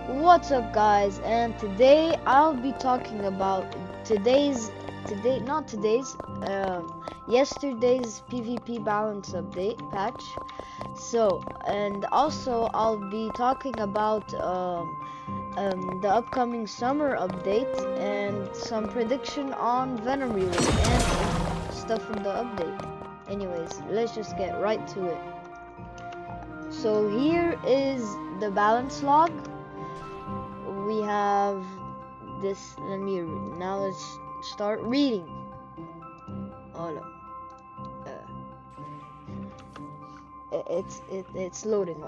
What's up, guys? And today I'll be talking about yesterday's PvP balance update patch. And also I'll be talking about the upcoming summer update and some prediction on Venom Relay and stuff in the update. Anyways, let's just get right to it. So here is the balance log. We have this. Now let's start reading. Hold up. It's loading.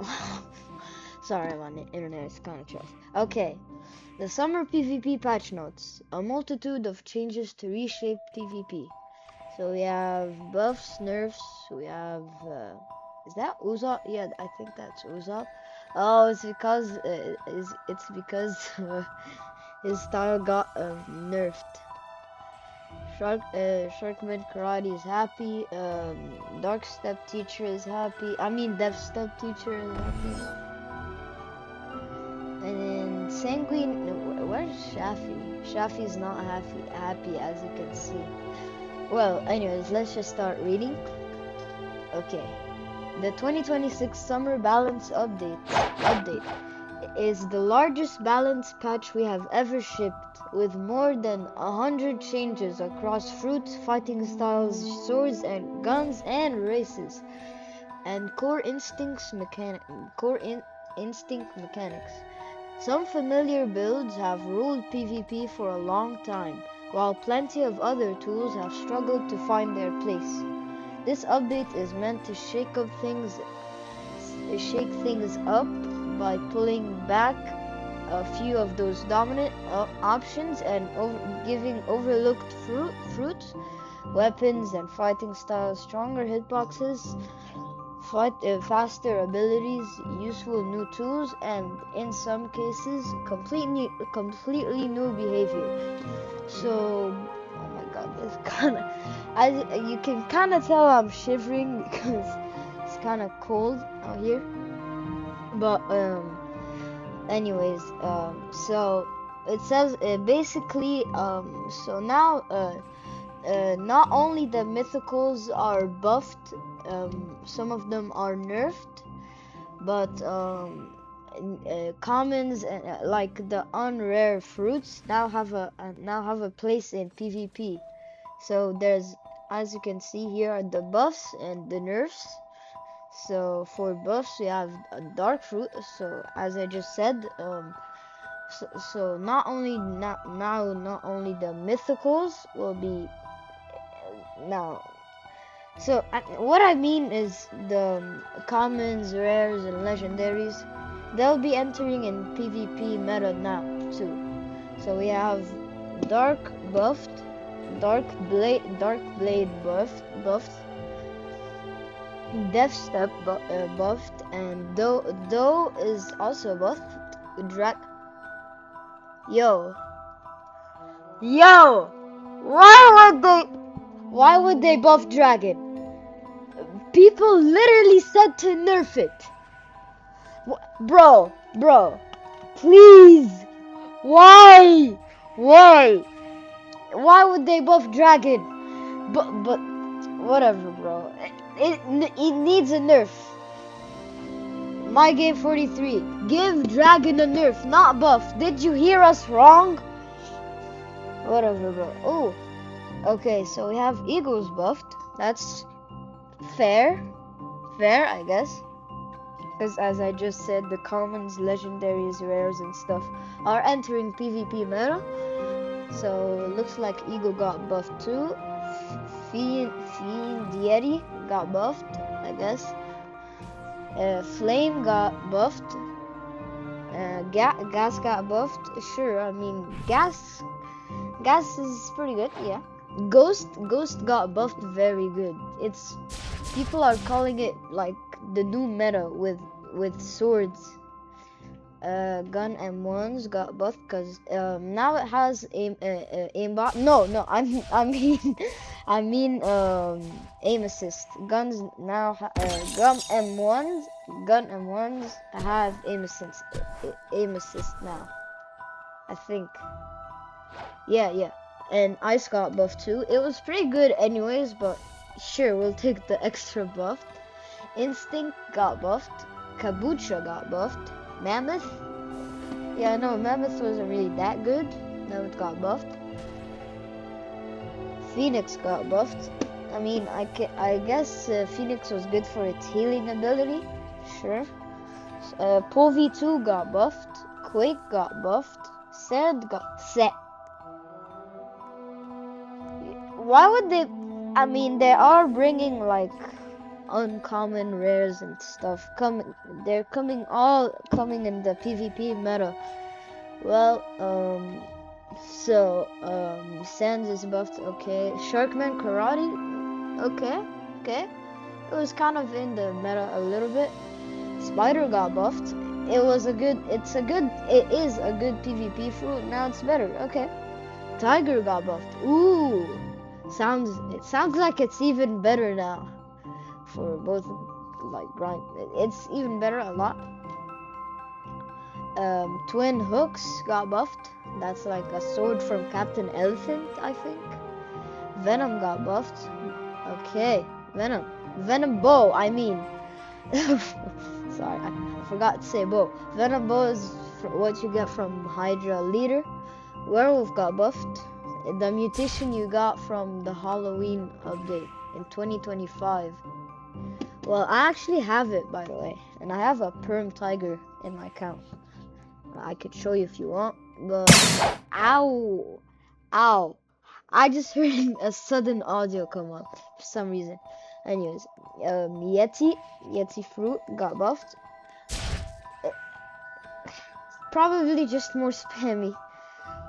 Sorry, my internet is kind of trash. Okay, the summer PvP patch notes. A multitude of changes to reshape PvP. So we have buffs, nerfs. We have is that Usopp? Yeah, I think that's Usopp. Oh, it's because his style got nerfed. Sharkman Karate is happy. Dark Step Teacher is happy. Death Step Teacher is happy. And then Sanguine. Where's Shafi? Shafi's not happy, as you can see. Well, anyways, let's just start reading. Okay. The 2026 Summer Balance Update is the largest balance patch we have ever shipped, with more than 100 changes across fruits, fighting styles, swords and guns, and races, and core instinct mechanics. Some familiar builds have ruled PvP for a long time, while plenty of other tools have struggled to find their place. This update is meant to shake things up by pulling back a few of those dominant options and giving overlooked fruits, weapons and fighting styles stronger hitboxes, faster abilities, useful new tools, and in some cases completely new behavior. So, oh my god, it's you can kind of tell I'm shivering because it's kind of cold out here. But anyways, so it says basically, so now not only the mythicals are buffed, some of them are nerfed, but commons and like the unrare fruits now have a place in PvP. So there's, as you can see here, are the buffs and the nerfs. So for buffs we have a dark fruit. So as I just said, so not only the mythicals will be now. So what I mean is the commons, rares, and legendaries, they'll be entering in PvP meta now too. So we have dark buffed, dark blade buffed, Death Step buffed, and Doe is also buffed. Yo, why would they buff Dragon? People literally said to nerf it. Bro, please. Why would they buff Dragon? But whatever, bro. It needs a nerf. My game 43. Give Dragon a nerf, not buff. Did you hear us wrong? Whatever, bro. Oh, okay. So we have Eagles buffed. That's fair, I guess. Because as I just said, the commons, legendaries, rares, and stuff are entering PvP meta. So it looks like Eagle got buffed too. Fiend got buffed, I guess. Flame got buffed. Gas got buffed. Sure, gas is pretty good, yeah. Ghost got buffed very good. People are calling it like the new meta with swords. gun M1s got buffed because now it has aimbot. No, I mean aim assist. Guns now gun M1s have aim assist now. I think. Yeah. And ice got buffed too. It was pretty good anyways, but sure, we'll take the extra buff. Instinct got buffed. Kabucha got buffed. Mammoth. Yeah, no, Mammoth wasn't really that good. Mammoth got buffed. Phoenix got buffed. I mean, I guess Phoenix was good for its healing ability. Sure. Povi 2 got buffed. Quake got buffed. Sand got set. Why would they? I mean, they are bringing like uncommon rares and stuff. They're coming in the PvP meta. Well, Sands is buffed. Okay, Sharkman Karate. Okay. It was kind of in the meta a little bit. Spider got buffed. It is a good PvP fruit. Now it's better. Okay. Tiger got buffed. Ooh, it sounds like it's even better now. For both, like grind, it's even better a lot. Twin hooks got buffed. That's like a sword from Captain Elephant, I think. Venom got buffed. Okay, Venom bow. I mean, sorry, I forgot to say bow. Venom bow is what you get from Hydra leader. Werewolf got buffed. The mutation you got from the Halloween update in 2025. Well, I actually have it, by the way, and I have a perm tiger in my account. I could show you if you want, but ow, I just heard a sudden audio come up for some reason. Anyways, Yeti fruit got buffed. Probably just more spammy.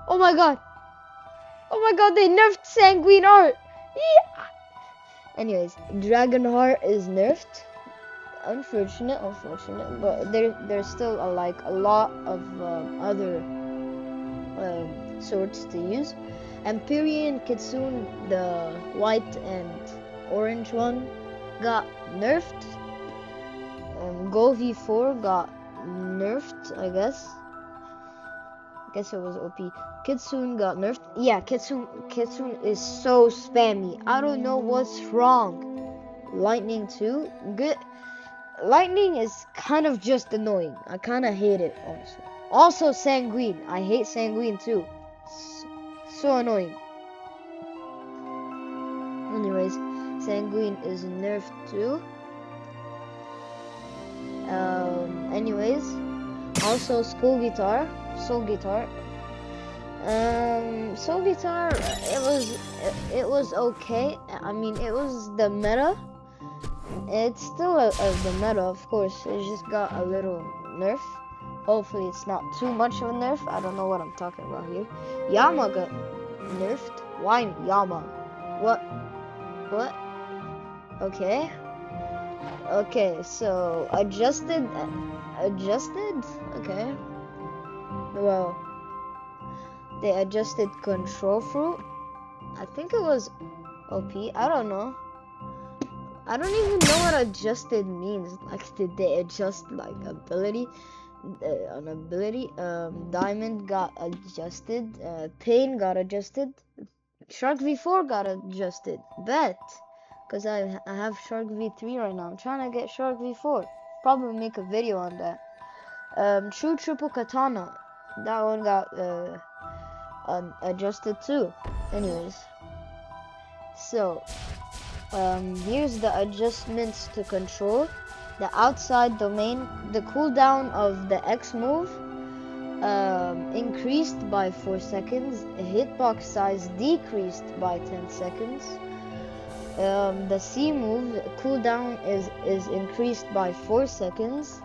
Oh my god, they nerfed Sanguine Art. Yeah. Anyways, Dragonheart is nerfed. Unfortunate, but there's still a lot of other swords to use. Empyrean Kitsune, the white and orange one, got nerfed. Govi 4 got nerfed, I guess. It was OP. Kitsune got nerfed. Yeah, Kitsune is so spammy. I don't know what's wrong. Lightning 2, good. Lightning is kind of just annoying. I kind of hate it, honestly. Also, Sanguine. I hate Sanguine too. So annoying. Anyways, Sanguine is nerfed too. Anyways, also Soul Guitar. Soul Guitar, it was okay. I mean, it was the meta. It's still the meta, of course. It just got a little nerf. Hopefully it's not too much of a nerf. I don't know what I'm talking about here. Yama got nerfed. Why Yama? What? Okay, so adjusted? Okay. Well, they adjusted control fruit. I think it was OP. I don't know. I don't even know what adjusted means. Like, did they adjust like ability? An ability. Diamond got adjusted. Pain got adjusted. Shark V4 got adjusted. Bet. Because I have Shark V3 right now. I'm trying to get Shark V4. Probably make a video on that. True Triple Katana. That one got adjusted too. Anyways. So, here's the adjustments to control. The outside domain, the cooldown of the X move increased by 4 seconds. Hitbox size decreased by 10 seconds. The C move cooldown is increased by 4 seconds.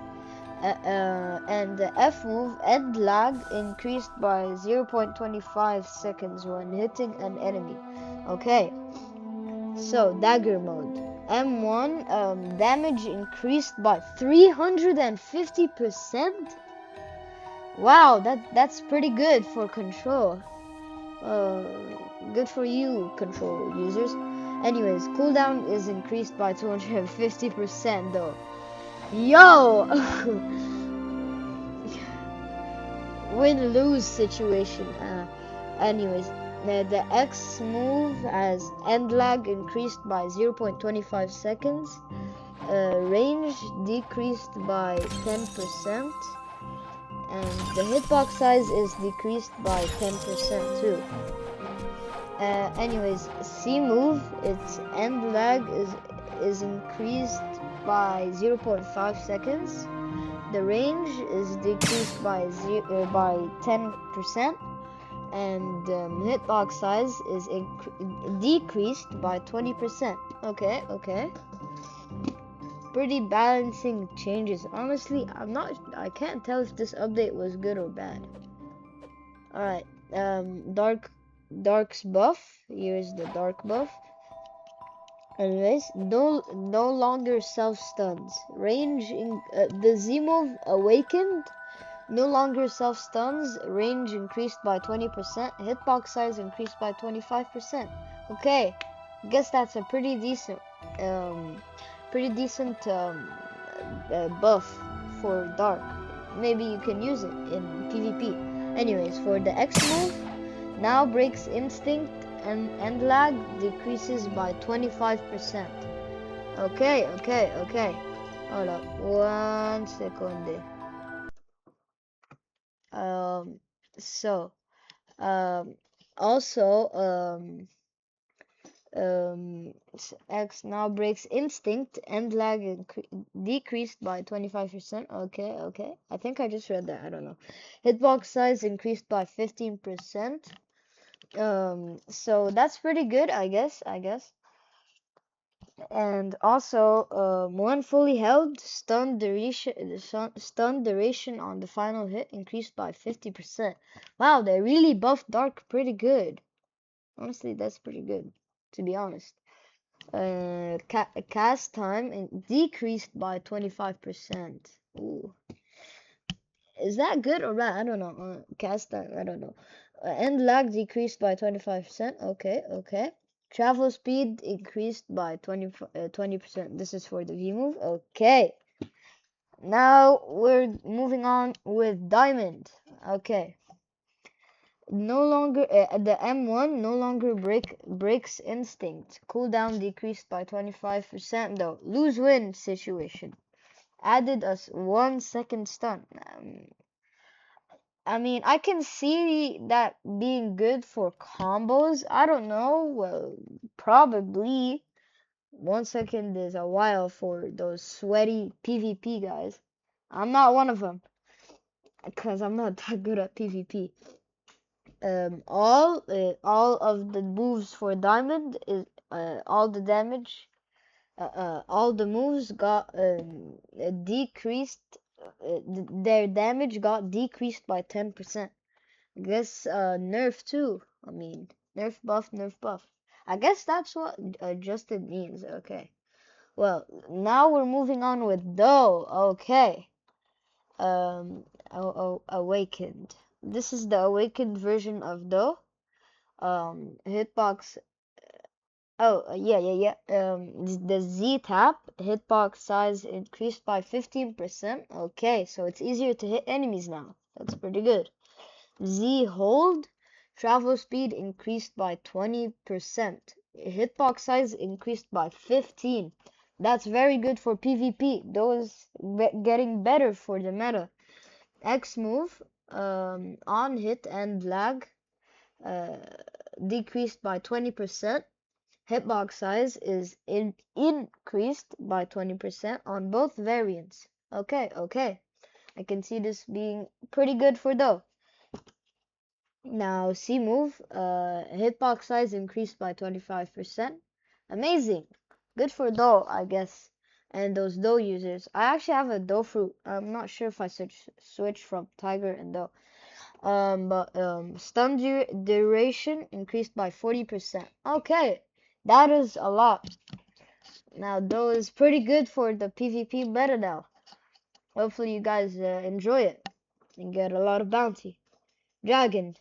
And the F move, end lag, increased by 0.25 seconds when hitting an enemy. Okay. So, dagger mode. M1, damage increased by 350%. Wow, that's pretty good for control. Uh, Good for you, control users. Anyways, cooldown is increased by 250% though. Yo! Win-lose situation. Anyways, the X move has end lag increased by 0.25 seconds. Range decreased by 10%. And the hitbox size is decreased by 10% too. Anyways, C move, its end lag is increased by 0.5 seconds. The range is decreased by 10%, and hitbox size is decreased by 20%. Okay, okay. Pretty balancing changes. Honestly, I can't tell if this update was good or bad. Alright, Dark's buff. Here's the Dark buff. Anyways, no longer self stuns. Range in the Z move awakened. No longer self stuns. Range increased by 20%. Hitbox size increased by 25%. Okay, guess that's a um, pretty decent buff for Dark. Maybe you can use it in PvP. Anyways, for the X move, now breaks instinct and end lag decreases by 25%. Okay, okay, okay. Hold up, 1 second. Um, so, um, also, X now breaks instinct and lag decreased by 25%. Okay, okay. I think I just read that. I don't know. Hitbox size increased by 15%. So that's pretty good, I guess. And also, when fully held, stun duration on the final hit increased by 50%. Wow, they really buffed Dark pretty good. Honestly, that's pretty good, to be honest. Cast time decreased by 25%. Ooh. Is that good or bad? I don't know. Cast time, I don't know. End lag decreased by 25%. Okay, okay. Travel speed increased by 20%. This is for the V move. Okay. Now we're moving on with Diamond. Okay. No longer the M1 no longer breaks instinct. Cooldown decreased by 25% though. Lose win situation. Added us 1 second stun. I mean, I can see that being good for combos. I don't know. Well, probably 1 second is a while for those sweaty PvP guys. I'm not one of them because I'm not that good at PvP. All of the moves for Diamond is all the damage. All the moves got decreased. Their damage got decreased by 10%. I guess nerf too. I mean, nerf buff, nerf buff. I guess that's what adjusted means. Okay. Well, now we're moving on with Doe. Okay. Awakened. This is the awakened version of Doe. Hitbox. Oh, yeah. The Z tap hitbox size increased by 15%. Okay, so it's easier to hit enemies now. That's pretty good. Z hold, travel speed increased by 20%. Hitbox size increased by 15. That's very good for PvP. Those getting better for the meta. X move, on hit and lag, uh, decreased by 20%. Hitbox size is increased by 20% on both variants. Okay, okay. I can see this being pretty good for Doe. Now, C move, hitbox size increased by 25%. Amazing. Good for Doe, I guess. And those Doe users. I actually have a Doe fruit. I'm not sure if I switch from Tiger and Doe. But stun duration increased by 40%. Okay, that is a lot. Now, Doe is pretty good for the PvP meta now. Hopefully you guys enjoy it. and get a lot of bounty. Dragon.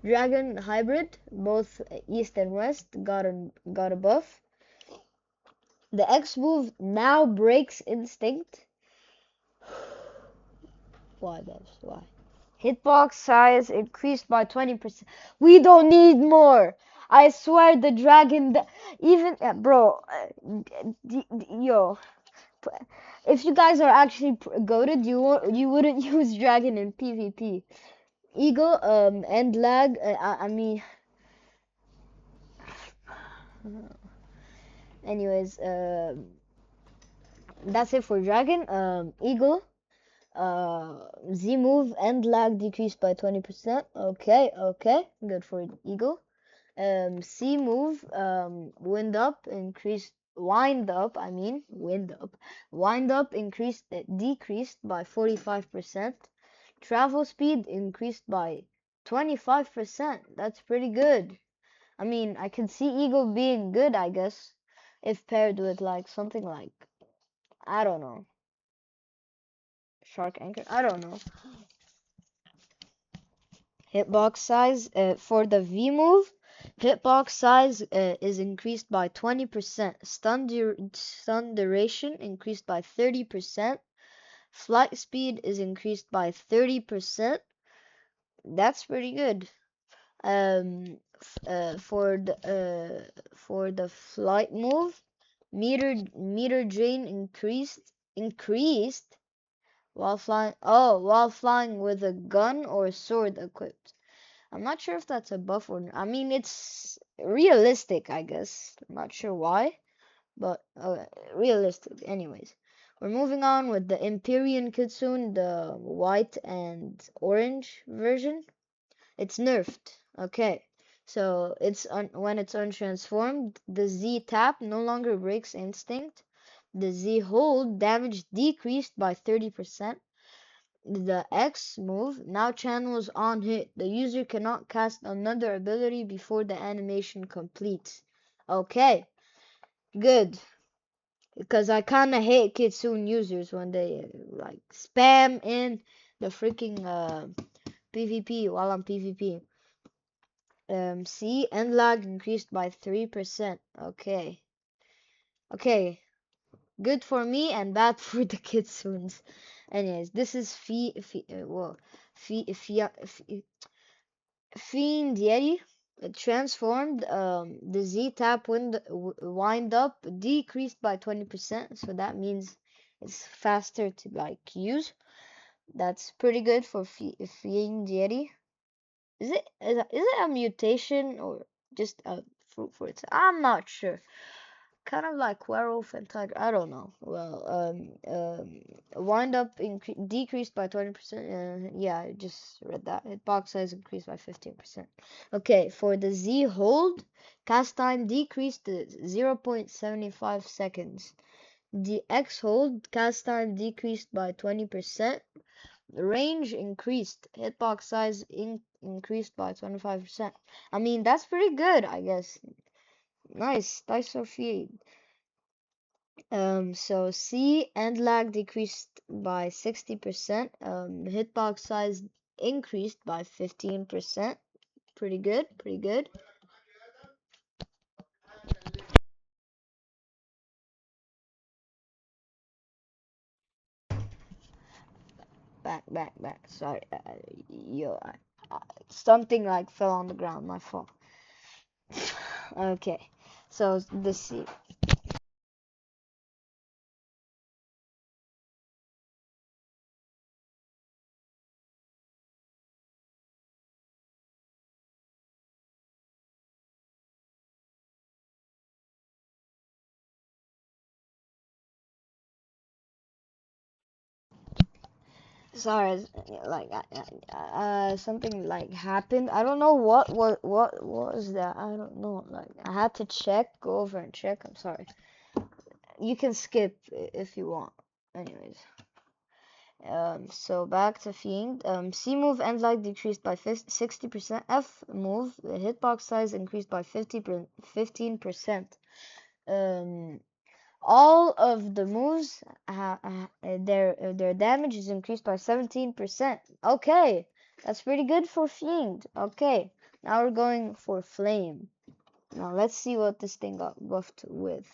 Dragon hybrid, both east and west, got a buff. The X move now breaks instinct. Why, Devs? Why? Hitbox size increased by 20%. We don't need more. I swear the dragon, even bro, yo, if you guys are actually goated, you wouldn't use dragon in PvP. Eagle, end lag. I mean, anyways, that's it for dragon. Eagle. Z move end lag decreased by 20%. Okay, good for Eagle. C move, wind up increased, wind up, I mean, wind up. Wind up increased, decreased by 45%. Travel speed increased by 25%. That's pretty good. I mean, I can see Eagle being good, I guess, if paired with like something like, I don't know, Shark Anchor. I don't know. Hitbox size for the V move, hitbox size is increased by 20%. Stun duration increased by 30%. Flight speed is increased by 30%. That's pretty good. For the flight move, meter drain increased while flying. Oh, while flying with a gun or sword equipped. I'm not sure if that's a buff or not. I mean, it's realistic, I guess. I'm not sure why, but realistic. Anyways, we're moving on with the Empyrean Kitsune, the white and orange version. It's nerfed. Okay, so when it's untransformed, the Z tap no longer breaks instinct. The Z hold damage decreased by 30%. The X move now channels on hit. The user cannot cast another ability before the animation completes. Okay, good. Because I kinda hate Kitsune users when they like spam in the freaking PvP while I'm PvP. See, end lag increased by 3%. Okay. Okay. Good for me and bad for the Kitsunes. Anyways, this is Fiend Yeti transformed. The Z tap wind up decreased by 20%, so that means it's faster to like use. That's pretty good for Fiend Yeti. Is it a mutation or just a fruit for it? I'm not sure. Kind of like werewolf and tiger. I don't know. Well, wind up decreased by 20%. Yeah, I just read that. Hitbox size increased by 15%. Okay, for the Z hold, cast time decreased to 0.75 seconds. The X hold, cast time decreased by 20%. The range increased. Hitbox size increased by 25%. I mean, that's pretty good, I guess. Nice Sophie. So C end lag decreased by 60%. Hitbox size increased by 15%. Pretty good, pretty good. Back. Sorry, something like fell on the ground. My fault. Okay, so the C. Sorry, like something like happened. I don't know what was that. I don't know. Like I had to go over and check. I'm sorry. You can skip if you want. Anyways, so back to Fiend. C move end lag decreased by 60%. F move the hitbox size increased by 15%. Um, all of the moves, their damage is increased by 17%. Okay, that's pretty good for Fiend. Okay, now we're going for Flame. Now let's see what this thing got buffed with.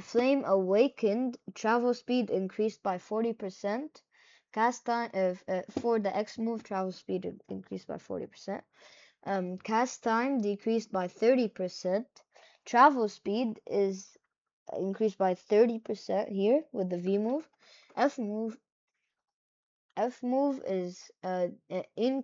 Flame Awakened, travel speed increased by 40%. Cast time for the X move, travel speed increased by 40%. Cast time decreased by 30%. Travel speed is increased by 30% here with the V move. F move F move is in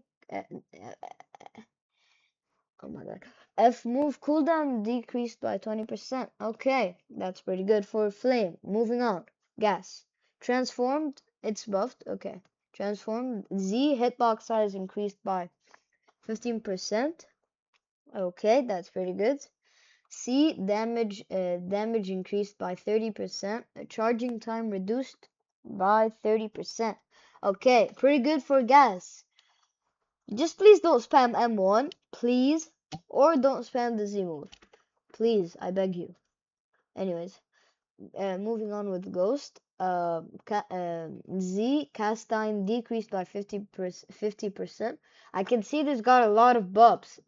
oh my god. F move cooldown decreased by 20%. Okay, that's pretty good for Flame. Moving on. Gas. Transformed, it's buffed. Okay. Transformed. Z hitbox size increased by 15%. Okay, that's pretty good. C damage increased by 30%. Charging time reduced by 30%. Okay, pretty good for gas. Just please don't spam M1, please, or don't spam the Z move, please. I beg you. Anyways, moving on with Ghost. Z cast time decreased by 50%. I can see this got a lot of buffs.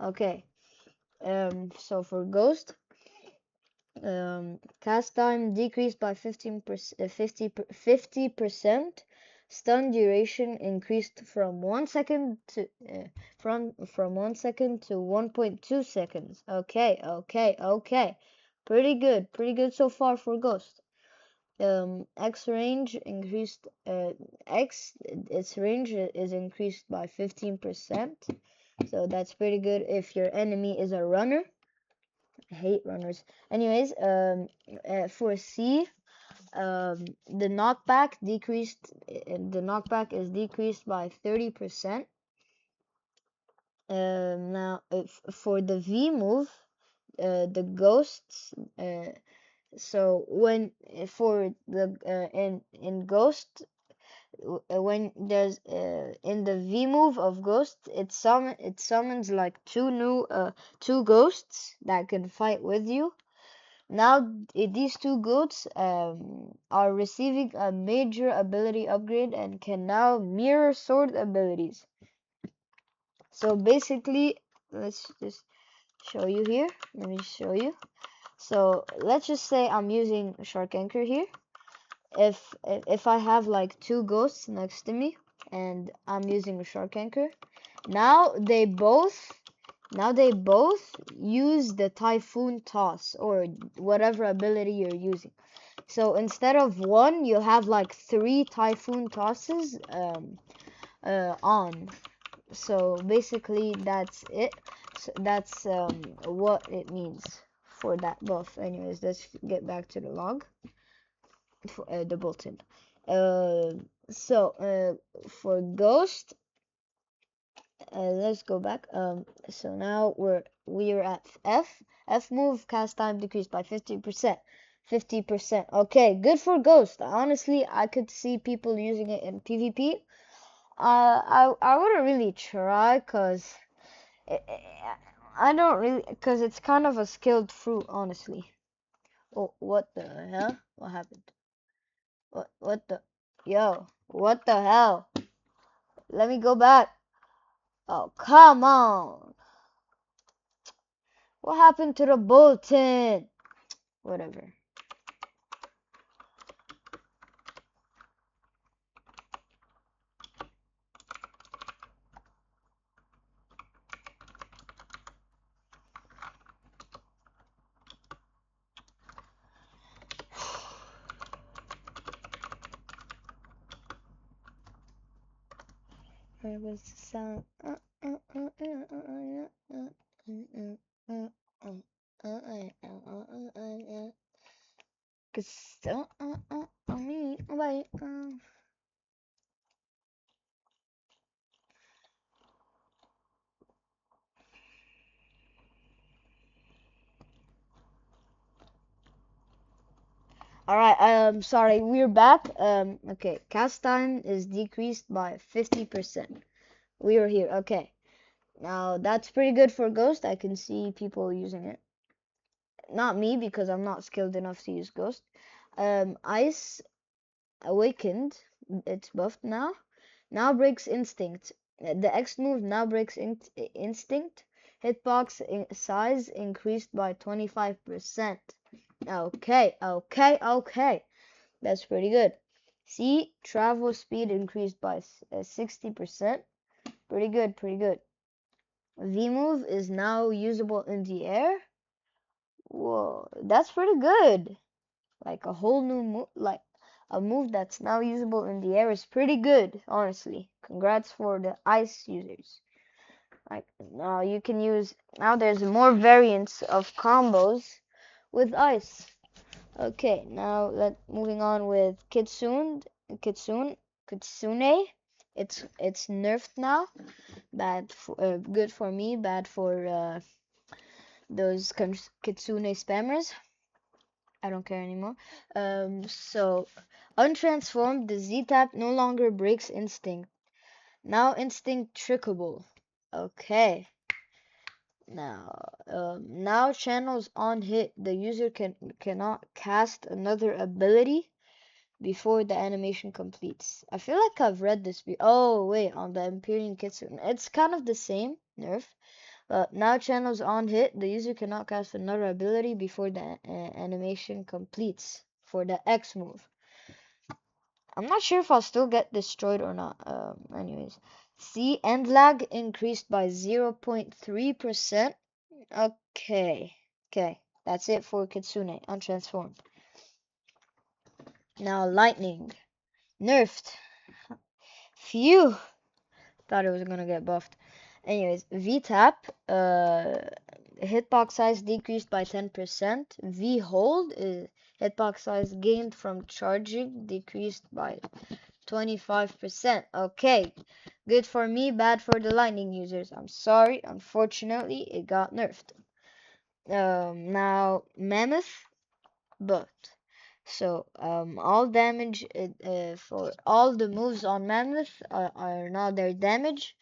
Okay. So for Ghost, cast time decreased by 50%. Stun duration increased from 1 second to from 1 second to 1.2 seconds. Okay. Pretty good so far for Ghost. X range increased. Its range is increased by 15%. So that's pretty good if your enemy is a runner. I hate runners. Anyways, for C, the knockback decreased. The knockback is decreased by 30%. Now, for the V move, the ghosts. So when for the in Ghost, when there's in the V move of Ghost, it summons like two ghosts that can fight with you. Now these two goats are receiving a major ability upgrade and can now mirror sword abilities. So basically, let's just show you here. Let me show you. So let's just say I'm using Shark Anchor here. If I have like two ghosts next to me and I'm using a Shark Anchor, now they both use the Typhoon Toss or whatever ability you're using. So instead of one, you'll have like 3 Typhoon Tosses on. So basically that's it. So that's what it means for that buff. Anyways, let's get back to the log. For the bulletin. For Ghost, let's go back. So now we're at F. F move cast time decreased by 50%. 50%. Okay, good for Ghost. Honestly, I could see people using it in PvP. I wouldn't really try cause I don't really cause it's kind of a skilled fruit, honestly. Oh, what the hell? What happened? What the? Yo, what the hell? Let me go back. Oh, come on. What happened to the bulletin? Whatever. Where was the sound? Alright, sorry, we're back. Okay, cast time is decreased by 50%. We are here, okay. Now, that's pretty good for Ghost. I can see people using it. not me because I'm not skilled enough to use Ghost. Ice Awakened, it's buffed now. Now breaks Instinct. The X move now breaks Instinct. Hitbox size increased by 25%. Okay, okay, okay. That's pretty good. C, travel speed increased by 60%. Pretty good, pretty good. V move is now usable in the air. Whoa, that's pretty good. Like a whole new move, like a move that's now usable in the air is pretty good, honestly. Congrats for the ice users. Like now you can use, now there's more variants of combos with ice. Okay, now moving on with Kitsune. It's nerfed now. Bad for, good for me, bad for those Kitsune spammers. I don't care anymore. So untransformed, the Z tap no longer breaks instinct. Now instinct trickable. Okay. Now channels on hit. The user cannot cast another ability before the animation completes. I feel like I've read this. Oh wait, on the Empyrean Kitsune, it's kind of the same nerf. Now channels on hit, the user cannot cast another ability before the animation completes for the X move. I'm not sure if I'll still get destroyed or not. Anyways. See, end lag increased by 0.3%. Okay. Okay. That's it for Kitsune, untransformed. Now, lightning. Nerfed. Phew. Thought it was gonna get buffed. Anyways, V-tap, hitbox size decreased by 10%. V-hold, hitbox size gained from charging decreased by 25%. Okay, good for me, bad for the lightning users. I'm sorry, unfortunately, it got nerfed. Now, Mammoth, buffed. So, all damage for all the moves on Mammoth are now their damage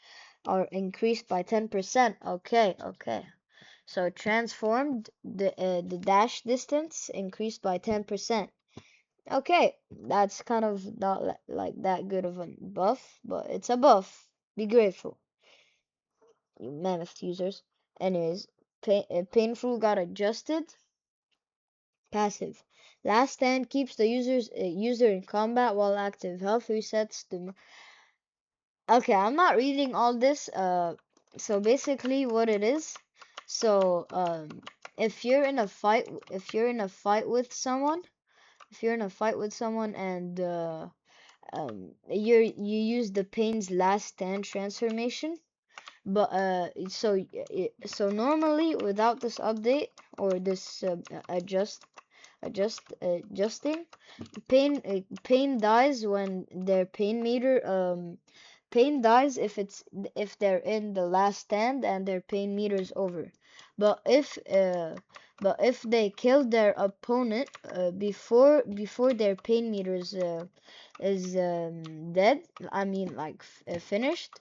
are increased by 10%. Okay, okay. So transformed, the dash distance increased by 10%. Okay, that's kind of not like that good of a buff, but it's a buff. Be grateful, you Mammoth users. Anyways, painful got adjusted. Passive. Last stand keeps the user in combat while active. Health resets the. Okay, I'm not reading all this. So basically, what it is. So if you're in a fight, if you're in a fight with someone, and you use the Pain's last stand transformation, but so normally without this update or this adjusting, pain dies when their pain meter pain dies if they're in the last stand and their pain meter is over. But if they kill their opponent before their pain meter is dead, I mean like finished,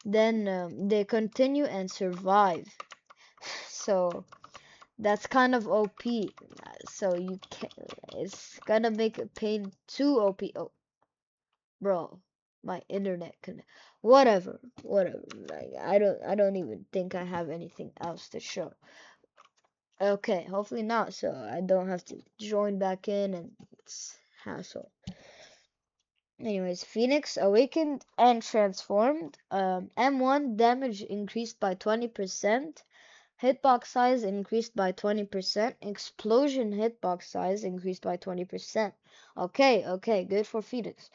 then they continue and survive. So that's kind of OP. So you can, it's gonna make pain too OP. Oh, bro, my internet can, whatever. Like I don't even think I have anything else to show. Okay, hopefully not. So I don't have to join back in and it's hassle. Anyways, Phoenix awakened and transformed. M1 damage increased by 20%. Hitbox size increased by 20%. Explosion hitbox size increased by 20%. Okay, okay, good for Phoenix.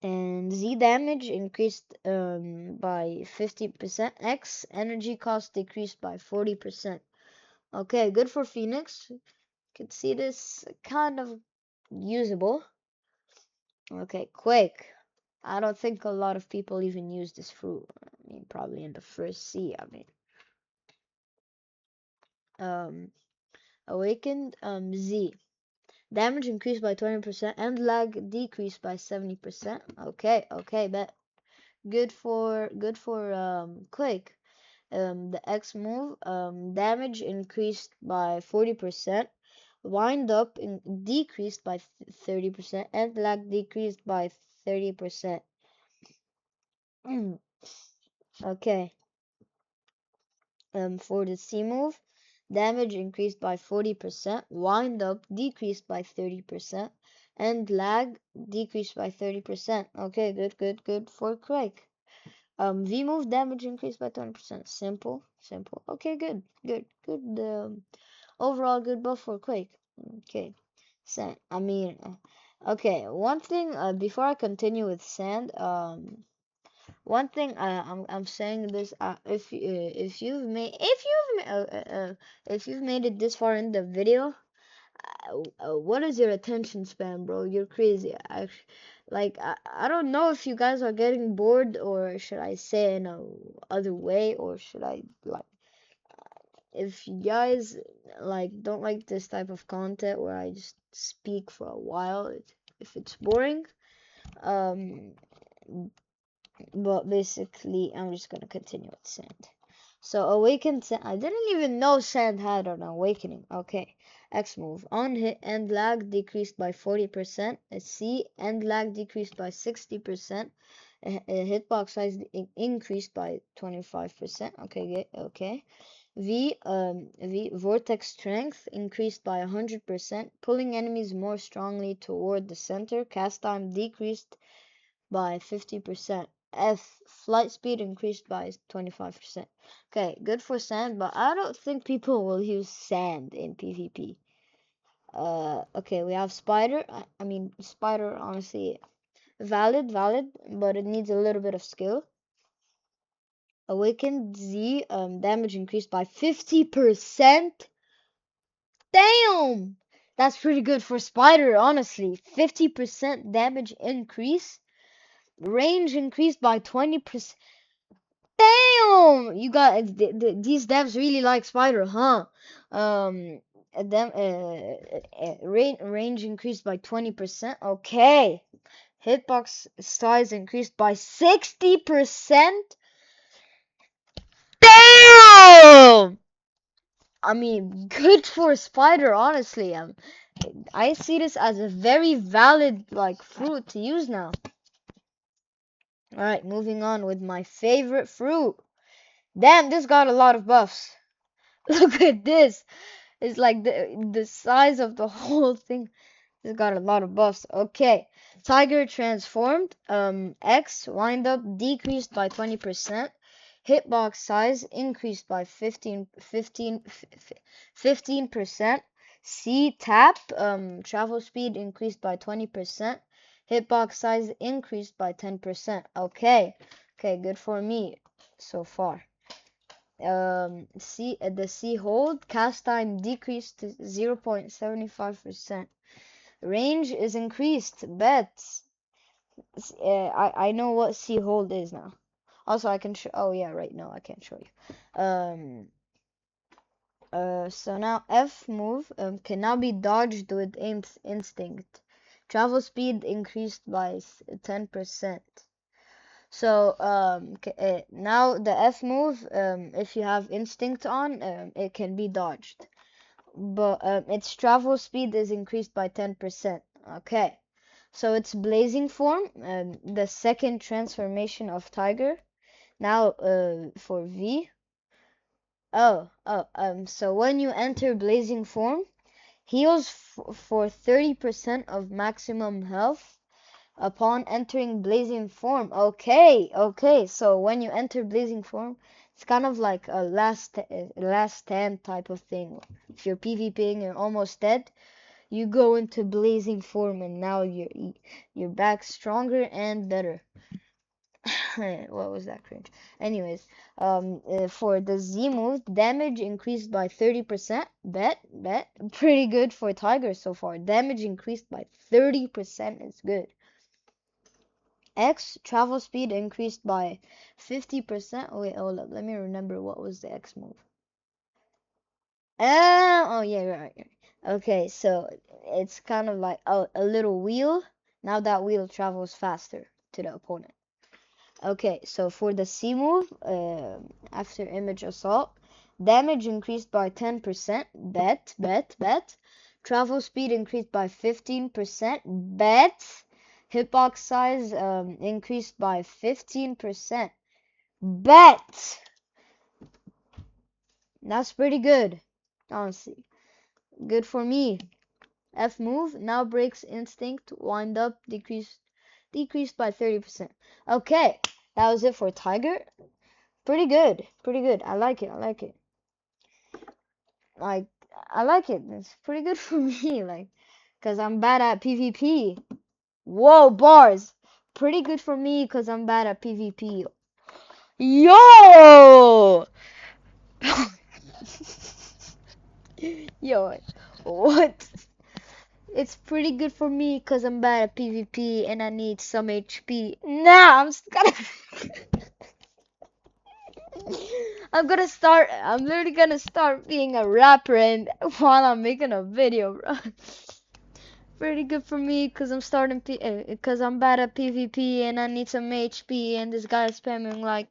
And Z damage increased by 50%. X energy cost decreased by 40%. Okay, good for Phoenix. You can see this kind of usable. Okay, Quake. I don't think a lot of people even use this fruit. I mean, probably in the first C. I mean, awakened. Z. Damage increased by 20% and lag decreased by 70%. Okay, okay, bet. Good for Quake. The X move, damage increased by 40%, wind up decreased by 30%, and lag decreased by 30%. Okay. For the C move, damage increased by 40%, wind up decreased by 30%, and lag decreased by 30%. Okay, good for Craig. V move, damage increased by 20%. Simple. Okay, good. Overall good buff for Quake. Okay. Sand. Okay. One thing before I continue with Sand, one thing I'm saying this if you've made it this far in the video, what is your attention span, bro? You're crazy. I don't know if you guys are getting bored, or should I say in a other way, or should I like, if you guys like don't like this type of content where I just speak for a while, if it's boring, um but basically I'm just gonna continue with Sand. So awakened Sand, I didn't even know Sand had an awakening. Okay. X move, on hit and lag decreased by 40%. C, end lag decreased by 60%. Hitbox size increased by 25%. Okay. V, vortex strength increased by 100%, pulling enemies more strongly toward the center. Cast time decreased by 50%. F, flight speed increased by 25%. Okay, good for Sand, but I don't think people will use Sand in PvP. Okay, we have Spider. Spider, honestly, valid, but it needs a little bit of skill. Awakened Z, damage increased by 50%. Damn! That's pretty good for Spider, honestly. 50% damage increase. Range increased by 20%. Damn! You got these devs really like Spider, huh? Range increased by 20%. Okay. Hitbox size increased by 60%. Damn! Good for Spider, honestly. I see this as a very valid fruit to use now. Alright, moving on with my favorite fruit. Damn, this got a lot of buffs. Look at this. It's like the size of the whole thing. It's got a lot of buffs. Okay. Tiger transformed. X wind up decreased by 20%. Hitbox size increased by 15%. C tap. Travel speed increased by 20%. Hitbox size increased by 10%. Okay. Okay, good for me so far. The C hold, cast time decreased to 0.75%. Range is increased. Bets. I know what C hold is now. Also, I can show. Oh yeah, right. No, I can't show you. So now F move can now be dodged with instinct. Travel speed increased by 10%. So now the F move, if you have instinct on, it can be dodged, but its travel speed is increased by 10%. Okay, so it's blazing form, the second transformation of Tiger. Now for V. So when you enter blazing form, heals for 30% of maximum health upon entering blazing form. Okay. So when you enter blazing form, it's kind of like a last stand type of thing. If you're PvPing, you're almost dead, you go into blazing form, and now you're back stronger and better. What was that cringe? Anyways, for the Z move, damage increased by 30%. Bet. Pretty good for Tiger so far. Damage increased by 30% is good. X, travel speed increased by 50%. Oh, wait, hold up. Let me remember what was the X move. Oh, yeah, right. Okay, so it's kind of like a little wheel. Now that wheel travels faster to the opponent. Okay, so for the C move, after image assault, damage increased by 10%. Bet. Travel speed increased by 15%. Bet. Hitbox size increased by 15%. Bet. That's pretty good, honestly. Good for me. F move, now breaks instinct, wind up, decreased by 30%. Okay, that was it for Tiger. Pretty good. Pretty good. I like it. I like it. Like, I like it. It's pretty good for me. Like, because I'm bad at PvP. Whoa, bars. Pretty good for me because I'm bad at PvP. Yo! Yo, what? It's pretty good for me because I'm bad at PvP and I need some HP. Nah, gonna. I'm literally gonna start being a rapper and while I'm making a video, bro. Pretty good for me because because I'm bad at PvP and I need some HP and this guy is spamming like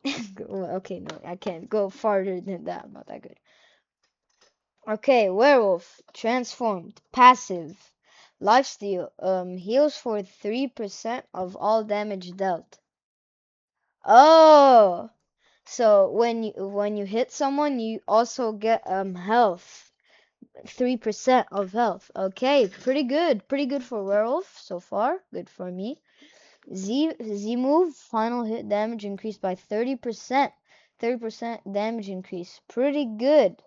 okay, no, I can't go farther than that. I'm not that good. Okay, werewolf transformed passive lifesteal heals for 3% of all damage dealt. Oh, so when you hit someone, you also get health. 3% of health. Okay, pretty good for werewolf so far. Good for me. Z move final hit damage increased by 30%. 30% damage increase. Pretty good.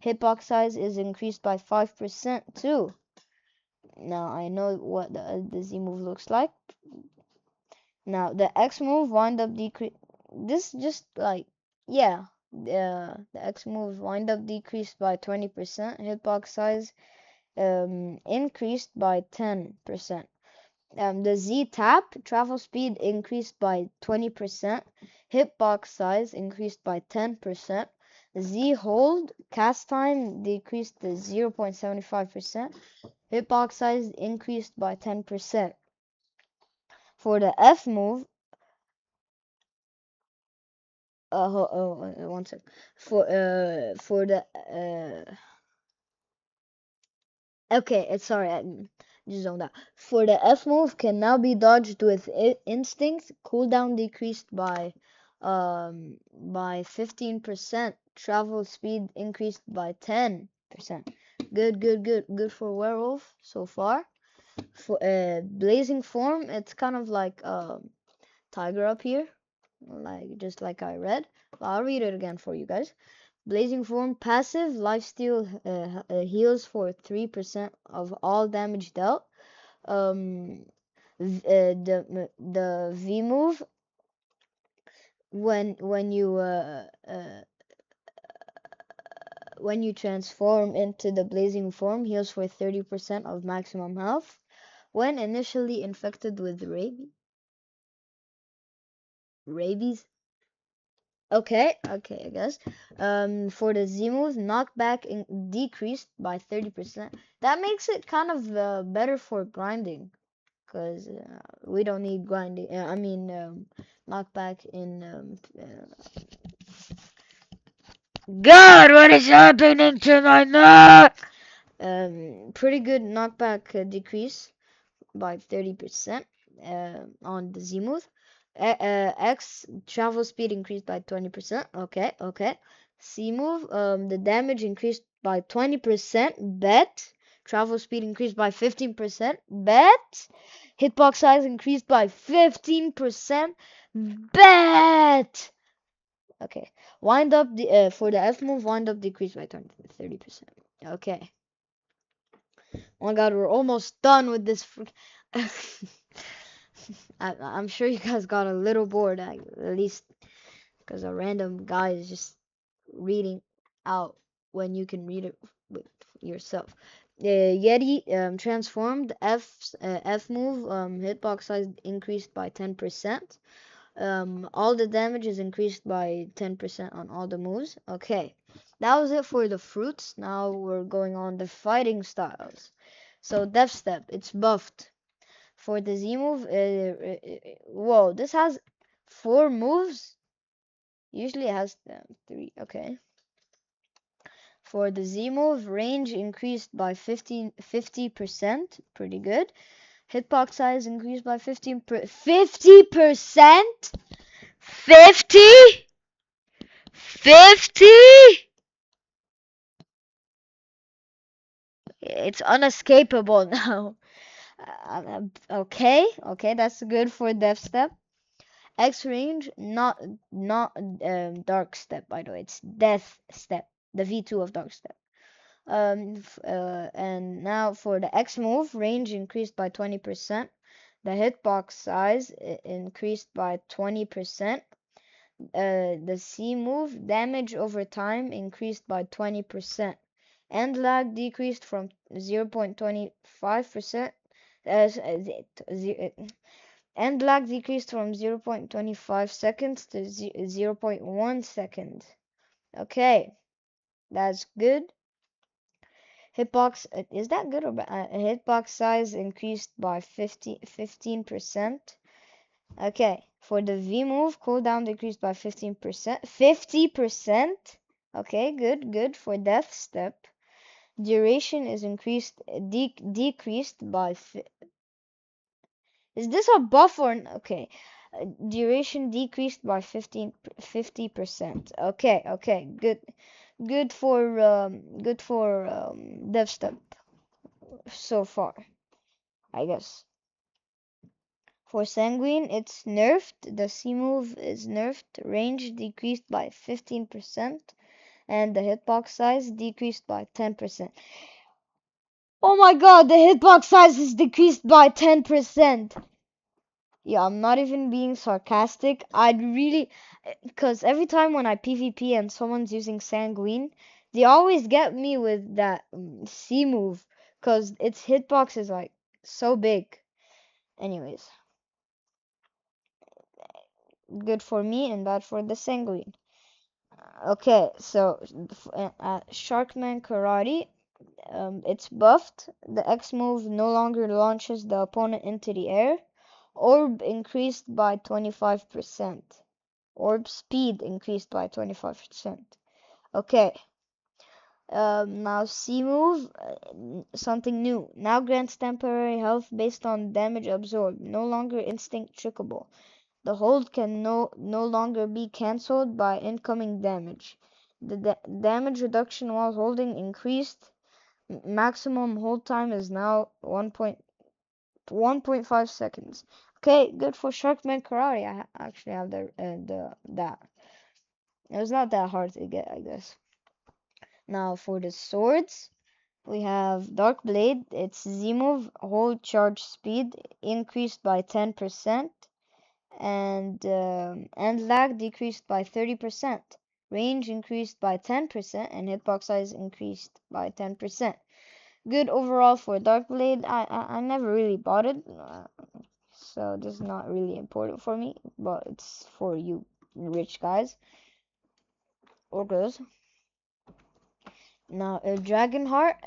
Hitbox size is increased by 5% too. Now I know what the Z move looks like. Now the X move wind up decrease. This just like yeah. The X move wind up decreased by 20%. Hitbox size increased by 10%. The Z tap travel speed increased by 20%. Hitbox size increased by 10%. Z hold cast time decreased to 0.75%. Hitbox size increased by 10%. For the F move, one sec. For the okay, it's sorry, I just zoned out. For the F move can now be dodged with instinct. Cooldown decreased by 15%. Travel speed increased by 10%. Good for werewolf so far. For blazing form, it's kind of like tiger up here, like just like I read. But I'll read it again for you guys. Blazing Form passive lifesteal heals for 3% of all damage dealt. Um, the V move when you transform into the blazing form heals for 30% of maximum health when initially infected with rabies. Okay, I guess. For the Z move, knockback decreased by 30%. That makes it kind of better for grinding, because we don't need grinding. Knockback in. God, what is happening to my neck? Pretty good knockback decrease by 30% on the Z move. X travel speed increased by 20%. Okay. C move, the damage increased by 20%. Bet. Travel speed increased by 15%. Bet. Hitbox size increased by 15%. Bet. Okay. Wind up for the F move, wind up decreased by 30%. Okay. Oh my god, we're almost done with this. I'm sure you guys got a little bored, at least because a random guy is just reading out when you can read it with yourself. Yeti transformed F move hitbox size increased by 10%. All the damage is increased by 10% on all the moves. Okay, that was it for the fruits. Now we're going on the fighting styles. So Death Step, it's buffed. For the Z move, whoa, this has 4 moves. Usually it has 3. Okay. For the Z move, range increased by 50%. Pretty good. Hitbox size increased by 50%. 50? 50? It's unescapable now. Okay, that's good for Death Step. X range, not Dark Step, by the way. It's Death Step, the V2 of Dark Step. And now for the X move, range increased by 20%. The hitbox size increased by 20%. The C move, damage over time increased by 20%. End lag decreased from 0.25%. End lag decreased from 0.25 seconds to 0.1 second. Okay, that's good. Hitbox, is that good or bad? Hitbox size increased by 15%. Okay, for the V move, cooldown decreased by 15%. 50%? Okay, good for Death Step. Duration is decreased by. Is this a buff or okay? Duration decreased by 50%. Okay, good for Death Step so far, I guess. For Sanguine, it's nerfed. The C move is nerfed. Range decreased by 15%, and the hitbox size decreased by 10%. Oh my god, the hitbox size is decreased by 10%. Yeah, I'm not even being sarcastic. I'd really, because every time when I PvP and someone's using Sanguine, they always get me with that C move, because its hitbox is like so big. Anyways, good for me and bad for the Sanguine. Okay, so Sharkman Karate, it's buffed. The X move no longer launches the opponent into the air. Orb increased by 25%. Orb speed increased by 25%. Okay. Now C move, something new. Now grants temporary health based on damage absorbed. No longer instinct trickable. The hold can no longer be cancelled by incoming damage. The damage reduction while holding increased. Maximum hold time is now 1.5 seconds. Okay, good for Sharkman Karate. I actually have that. It was not that hard to get, I guess. Now for the swords, we have Dark Blade. Its Z move, hold charge speed increased by 10%, and lag decreased by 30%. Range increased by 10%, and hitbox size increased by 10%. Good overall for Dark Blade. I never really bought it, so this is not really important for me, but it's for you rich guys or girls. Now, Dragonheart,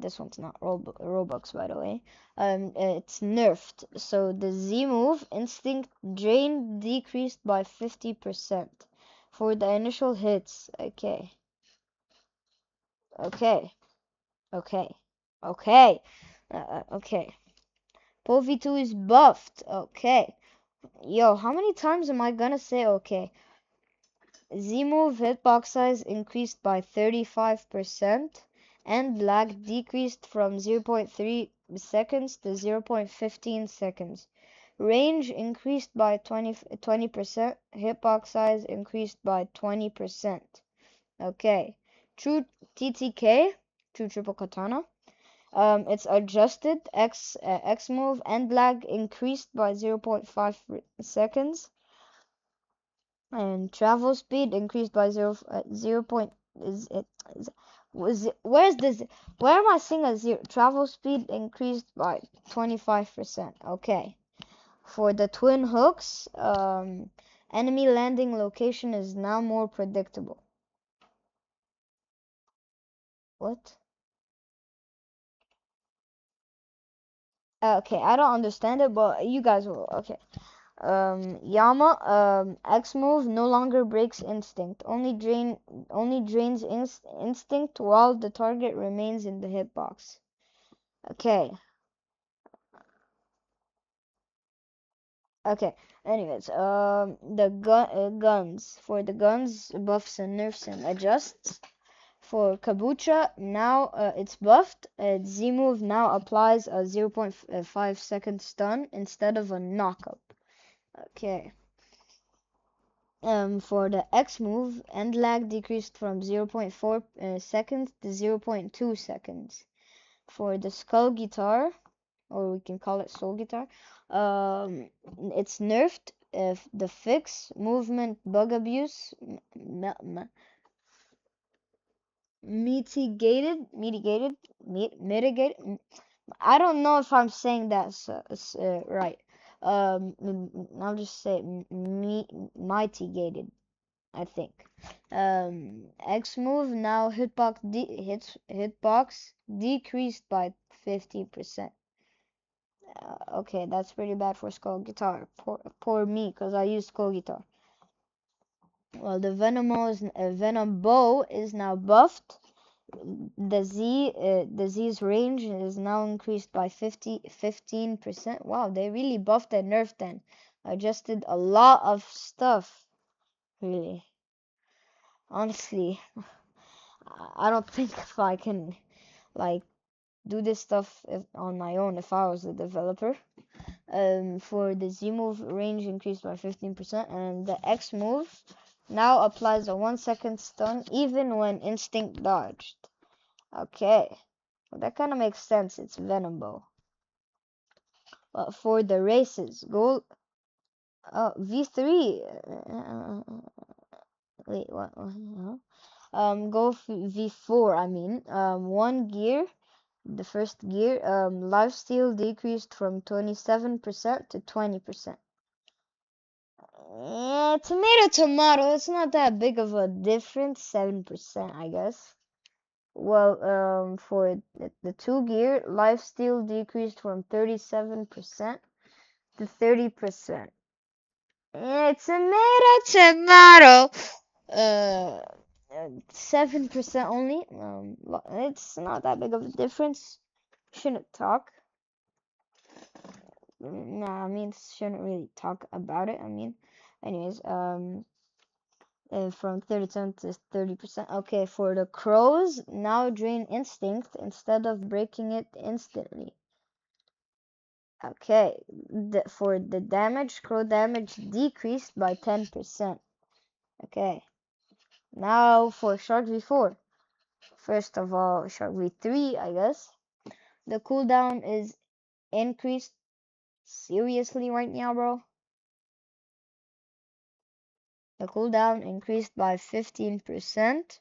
this one's not Robux, by the way. It's nerfed. So the Z move, Instinct Drain, decreased by 50% for the initial hits. Okay, okay, okay, okay, okay. PoV2 is buffed. Okay. Yo, how many times am I gonna say okay? Z move hitbox size increased by 35%, and lag decreased from 0.3 seconds to 0.15 seconds. Range increased by 20%, hitbox size increased by 20%. Okay. True TTK, True Triple Katana. It's adjusted. X move end lag increased by 0.5 seconds. And travel speed increased by 0 point is it where's this, where am I seeing a zero? Travel speed increased by 25%. Okay. For the twin hooks, enemy landing location is now more predictable. What? Okay, I don't understand it, but you guys will. Okay. Yama, X move no longer breaks instinct. Only drains instinct while the target remains in the hitbox. Okay. Okay. Anyways, the guns for the guns buffs and nerfs and adjusts. For Kabucha, now it's buffed. Z move now applies a 0.5 second stun instead of a knockup. Okay. For the X move, end lag decreased from 0.4 seconds to 0.2 seconds. For the skull guitar, or we can call it soul guitar, um, it's nerfed. If the fix movement bug abuse mitigated. I don't know if I'm saying that right. I'll just say mitigated. I think. X move now hitbox decreased by 50%. Okay, that's pretty bad for skull guitar. Poor me, cause I use skull guitar. Well, the venom bow is now buffed. The Z's range is now increased by 15%. Wow, they really buffed and nerfed and adjusted a lot of stuff. Really, honestly, I don't think if I can like do this stuff on my own if I was a developer. For the Z move, range increased by 15%, and the X move now applies a 1 second stun even when instinct dodged. Okay, well, that kind of makes sense. It's Venom Bow. But for the races, go V3. Wait, what? Go V4. I mean, one gear. The first gear, lifesteal decreased from 27% to 20%. Tomato, tomato. It's not that big of a difference. 7%, I guess. Well, for the two gear, lifesteal decreased from 37% to 30%. Tomato, tomato. Uh, 7% only. It's not that big of a difference. Shouldn't talk. No, I mean, shouldn't really talk about it. I mean, anyways, from 37 to 30%. Okay, for the crows, now drain instinct instead of breaking it instantly. Okay, for the damage, crow damage decreased by 10%. Okay, now for Shark V4. First of all, Shark V3, I guess. The cooldown is increased seriously right now, bro. The cooldown increased by 15%.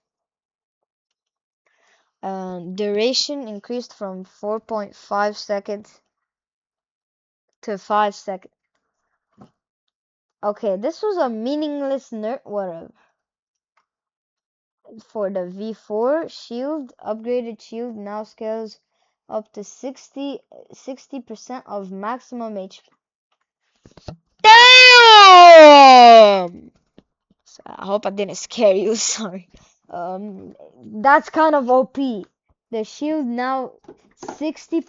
Duration increased from 4.5 seconds to 5 seconds. Okay, this was a meaningless nerf. Whatever. For the V4 shield, upgraded shield now scales up to 60% of maximum HP. Damn! So I hope I didn't scare you. Sorry. That's kind of OP. The shield now 60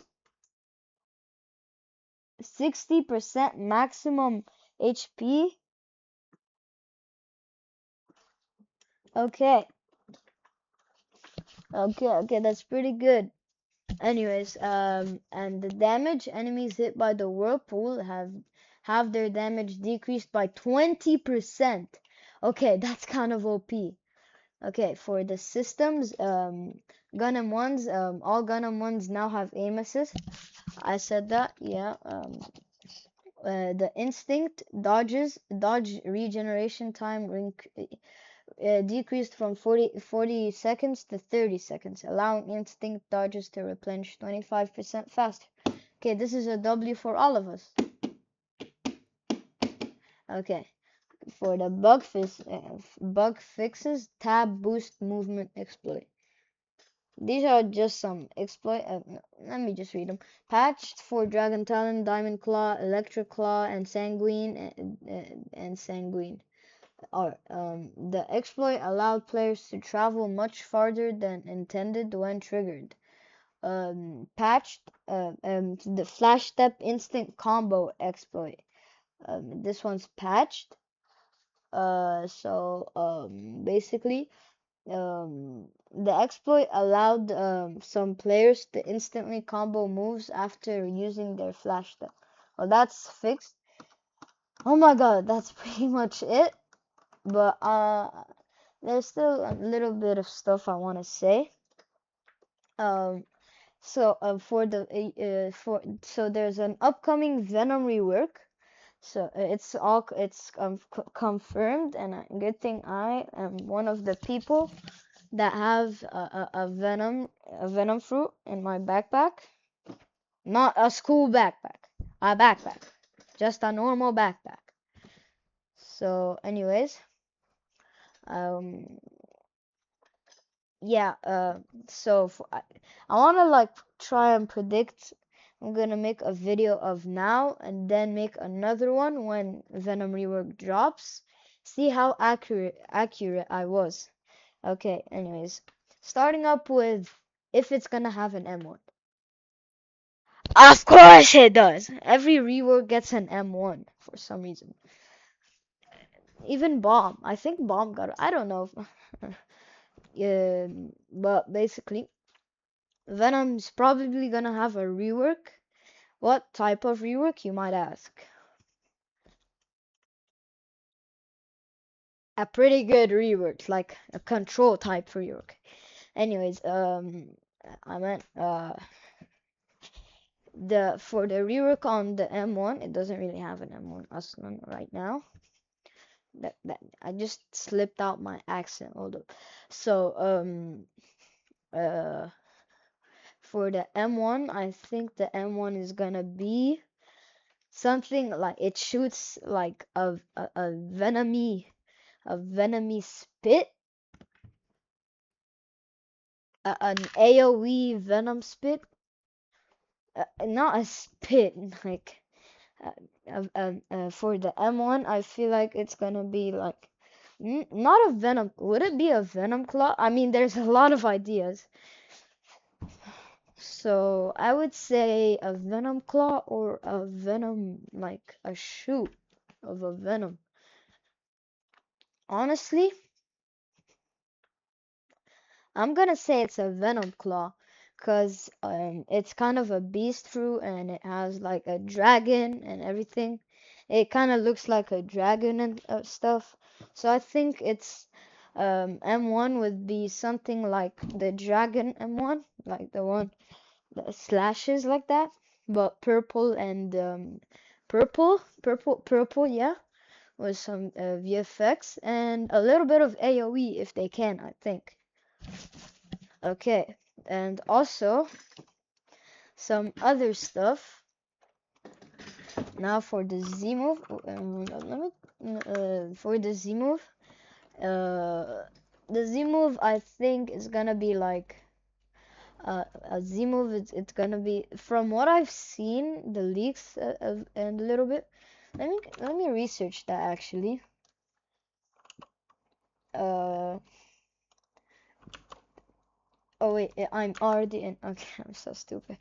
60% maximum HP. Okay. Okay, that's pretty good. Anyways, and the damage enemies hit by the whirlpool have their damage decreased by 20%. Okay, that's kind of OP. Okay, for the systems, Gundam ones, all Gundam ones now have aim assist. I said that, yeah. The instinct dodge regeneration time decreased from 40 seconds to 30 seconds, allowing instinct dodges to replenish 25% faster. Okay, this is a W for all of us. Okay, for the bug fixes, tab boost movement exploit. These are just some exploit. No, let me just read them. Patched for Dragon Talon, Diamond Claw, Electric Claw, and Sanguine, and Sanguine. The exploit allowed players to travel much farther than intended when triggered. Patched the Flash Step Instant Combo exploit. This one's patched. Basically, the exploit allowed some players to instantly combo moves after using their flash step. Well, that's fixed. Oh my god, that's pretty much it. But there's still a little bit of stuff I want to say. Um, so there's an upcoming Venom rework. So it's confirmed, and a good thing I am one of the people that have a venom fruit in my backpack. Not a school backpack, a backpack, just a normal backpack. So, anyways, um, yeah. I want to like try and predict. I'm gonna make a video of now and then make another one when Venom rework drops. See how accurate I was. Okay, anyways, starting up with if it's gonna have an M1. Of course it does. Every rework gets an M1 for some reason. Even Bomb. I think Bomb got it. I don't know. But basically, Venom's probably gonna have a rework. What type of rework, you might ask? A pretty good rework, like a control type rework. Anyways, I meant the for the rework on the M1, it doesn't really have an M1 Aslan right now. That I just slipped out my accent. Hold up. So uh for the M1, I think the M1 is gonna be something like it shoots like a venomy spit, an AoE venom spit, not a spit like for the M1, I feel like it's gonna be like not a venom. Would it be a venom claw? I mean, there's a lot of ideas. So I would say a venom claw or a venom like a shoot of a venom. Honestly, I'm gonna say it's a venom claw, cause it's kind of a beast fruit and it has like a dragon and everything. It kind of looks like a dragon and stuff. So I think it's M1 would be something like the dragon M1, like the one that slashes like that, but purple and purple, yeah, with some VFX and a little bit of AoE if they can, I think. Okay, and also some other stuff. Now for the Z move, for the Z move, the Z move I think is gonna be like a Z move. It's gonna be from what I've seen, the leaks and a little bit. Let me research that actually. Uh oh wait, I'm already in. Okay, I'm so stupid.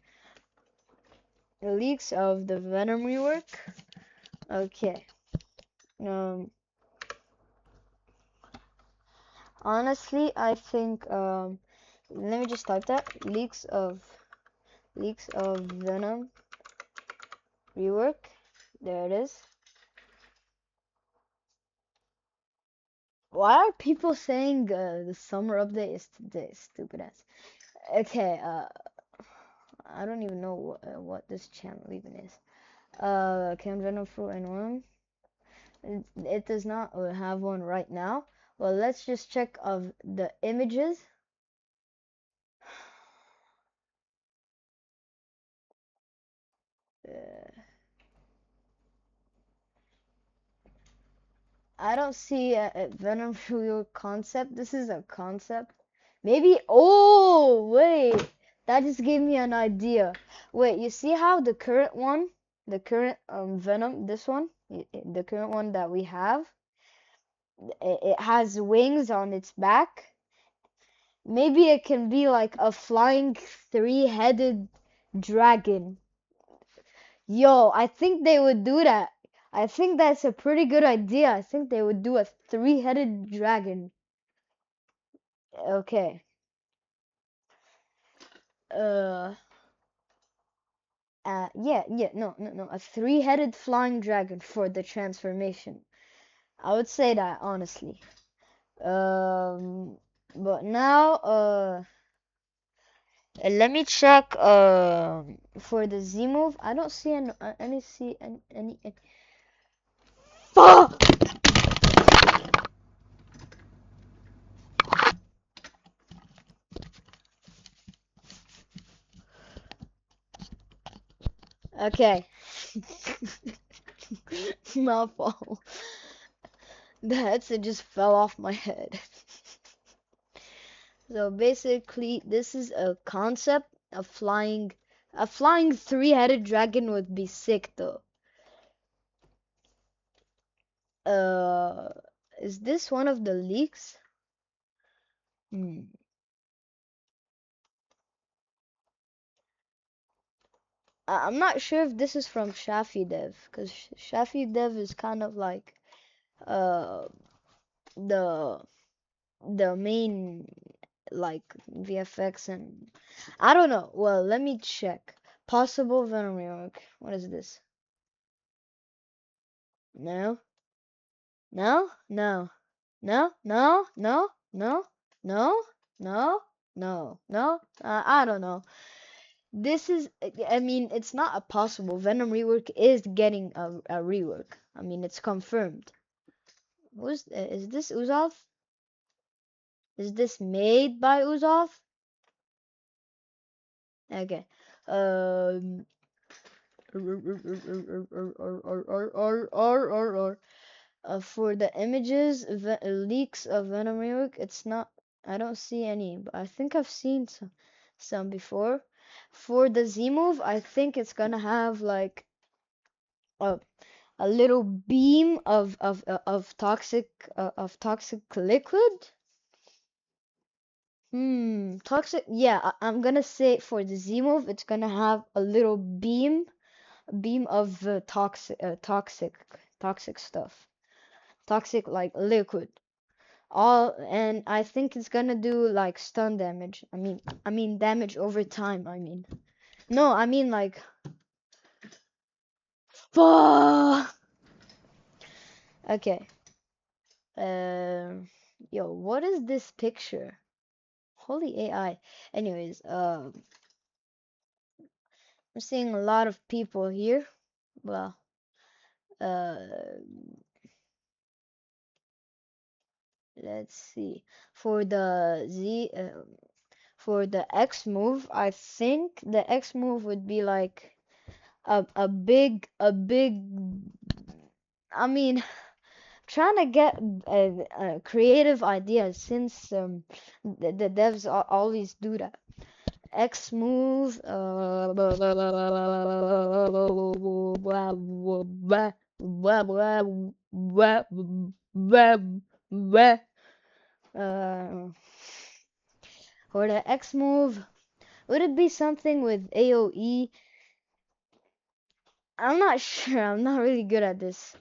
The leaks of the Venom rework. Okay. Um. Honestly, I think let me just type that leaks of Venom rework. There it is. Why are people saying the summer update is today? Stupid ass. Okay, I don't even know what this channel even is. Can Venom fruit and one? It does not have one right now. Well, let's just check of the images. Uh, I don't see a Venom real concept. This is a concept. Maybe, oh, wait. That just gave me an idea. Wait, you see how the current Venom, this one, the current one that we have, it has wings on its back. Maybe it can be like a flying three-headed dragon. Yo, I think they would do that. I think that's a pretty good idea. I think they would do a three-headed dragon. Okay. Uh, yeah, no. A three-headed flying dragon for the transformation. I would say that honestly. Um, but now, let me check. For the Z move, I don't see any. Fuck! Okay. My fault. The headset just fell off my head. So basically, this is a concept of flying. A flying three-headed dragon would be sick though. Uh, is this one of the leaks? Hmm. I'm not sure if this is from Shafi Dev, because Shafi Dev is kind of like uh the main like VFX and I don't know. Well, let me check. Possible Venom rework. What is this? No, no, no, no, no, no, no, no, no, no. I don't know. This is, I mean, it's not a possible. Venom rework is getting a rework. I mean, it's confirmed. Is this Uzov? Is this made by Uzov? Okay. Um. For the images, leaks of Venom rework, it's not. I don't see any, but I think I've seen some before. For the Z move, I think it's gonna have like a a little beam of toxic liquid. Toxic. Yeah, I'm gonna say for the Z move, it's gonna have a little beam of toxic stuff, toxic like liquid. All and I think it's gonna do like stun damage. I mean damage over time. No, I mean like fuck. Okay. Um. Yo, what is this picture? Holy AI. Anyways, we're seeing a lot of people here. Well, uh, let's see. For the for the X move, I think the X move would be like a big. I mean, trying to get creative ideas since the devs always do that. X move. For the X move, would it be something with AoE? I'm not sure. I'm not really good at this.